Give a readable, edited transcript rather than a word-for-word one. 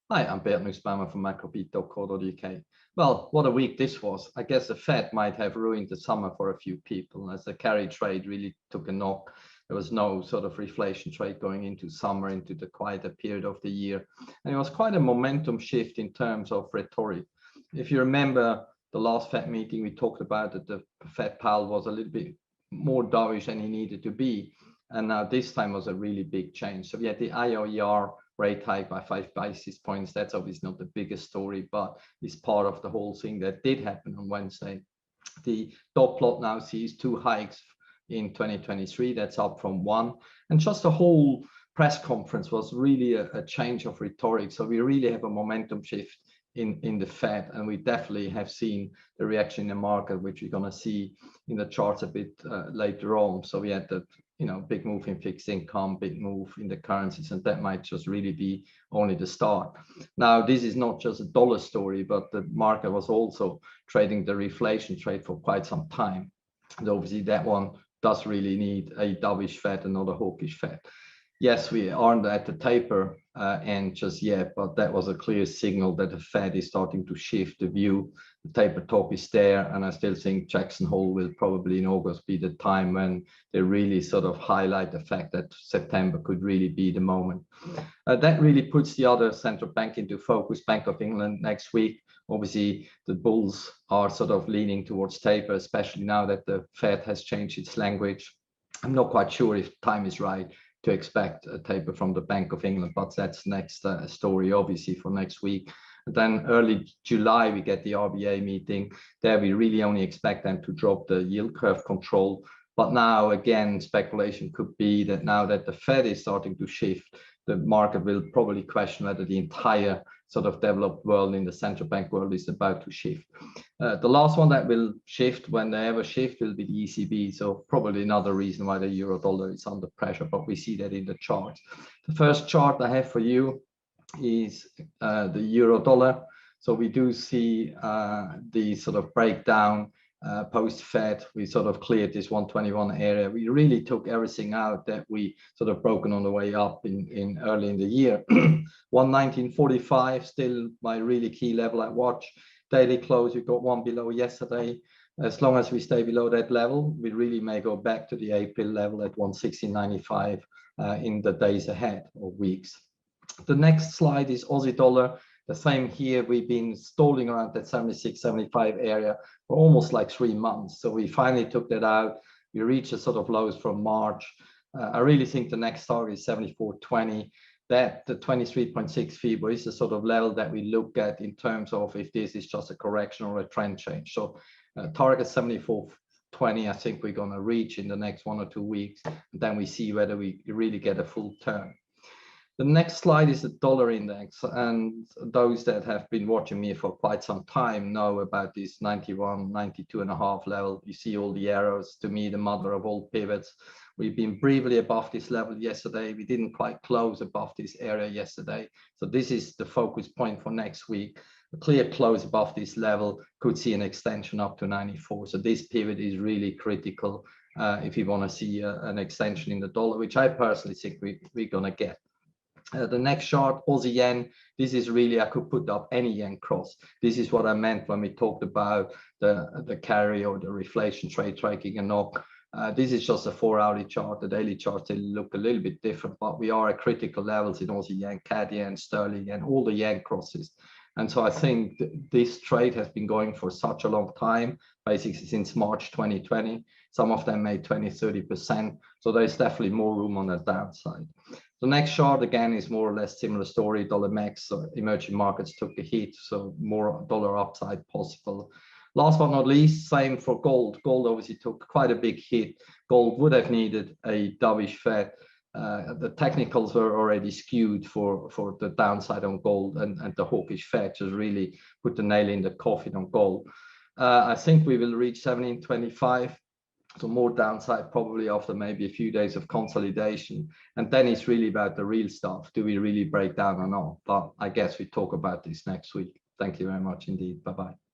Hi, I'm Bert Nussbaumer from macrobeat.co.uk. Well, what a week this was. I guess the Fed might have ruined the summer for a few people as the carry trade really took a knock. There was no sort of reflation trade going into summer, into the quieter period of the year. And it was quite a momentum shift in terms of rhetoric. If you remember the last Fed meeting, we talked about that the Fed Powell was a little bit more dovish than he needed to be. And now this time was a really big change. So we had the IOER rate hike by 5 basis points. That's obviously not the biggest story, but it's part of the whole thing that did happen on Wednesday. The dot plot now sees 2 hikes in 2023. That's up from 1. And just the whole press conference was really a change of rhetoric. So we really have a momentum shift in the Fed, and we definitely have seen the reaction in the market, which we're going to see in the charts a bit later on. So we had the big move in fixed income, big move in the currencies, and that might just really be only the start. Now, this is not just a dollar story, but the market was also trading the reflation trade for quite some time. And obviously that one does really need a dovish Fed and not a hawkish Fed. Yes, we aren't at the taper end just yet, but that was a clear signal that the Fed is starting to shift the view. The taper talk is there, and I still think Jackson Hole will probably in August be the time when they really sort of highlight the fact that September could really be the moment. That really puts the other central bank into focus, Bank of England next week. Obviously, the bulls are sort of leaning towards taper, especially now that the Fed has changed its language. I'm not quite sure if time is right to expect a taper from the Bank of England, but that's next story, obviously, for next week. And then early July, we get the RBA meeting. There, we really only expect them to drop the yield curve control. But now, again, speculation could be that now that the Fed is starting to shift, the market will probably question whether the entire sort of developed world in the central bank world is about to shift. The last one that will shift, when they ever shift, will be the ECB. So probably another reason why the euro dollar is under pressure, but we see that in the charts. The first chart I have for you is the euro dollar. So we do see the sort of breakdown post-Fed. We sort of cleared this 121 area. We really took everything out that we sort of broken on the way up in early in the year. 119.45 still my really key level I watch. Daily close, we got one below yesterday. As long as we stay below that level, we really may go back to the April level at 116.95 in the days ahead or weeks. The next slide is Aussie dollar. The same here, we've been stalling around that 76, 75 area for almost like 3 months. So we finally took that out. We reached a sort of lows from March. I really think the next target is 74.20. That the 23.6 FIBO is the sort of level that we look at in terms of if this is just a correction or a trend change. So target 74.20, I think we're going to reach in the next 1 or 2 weeks. And then we see whether we really get a full turn. The next slide is the dollar index, and those that have been watching me for quite some time know about this 91, 92.5 level. You see all the arrows, to me, the mother of all pivots. We've been briefly above this level yesterday. We didn't quite close above this area yesterday. So this is the focus point for next week. A clear close above this level could see an extension up to 94. So this pivot is really critical if you want to see an extension in the dollar, which I personally think we're going to get. The next chart, Aussie yen. This is really, I could put up any yen cross. This is what I meant when we talked about the carry or the reflation trade tracking a knock. This is just a 4-hourly chart. The daily charts, they look a little bit different, but we are at critical levels in Aussie yen, CAD yen, sterling yen, all the yen crosses. And so I think this trade has been going for such a long time, basically since March 2020. Some of them made 20, 30%. So there's definitely more room on the downside. The next chart, again, is more or less similar story. Dollar max, so emerging markets took a hit, so more dollar upside possible. Last but not least, same for gold. Gold obviously took quite a big hit. Gold would have needed a dovish Fed. The technicals were already skewed for the downside on gold, and the hawkish Fed just really put the nail in the coffin on gold. I think we will reach 1725. So more downside probably after maybe a few days of consolidation. And then it's really about the real stuff. Do we really break down or not? But I guess we talk about this next week. Thank you very much indeed. Bye-bye.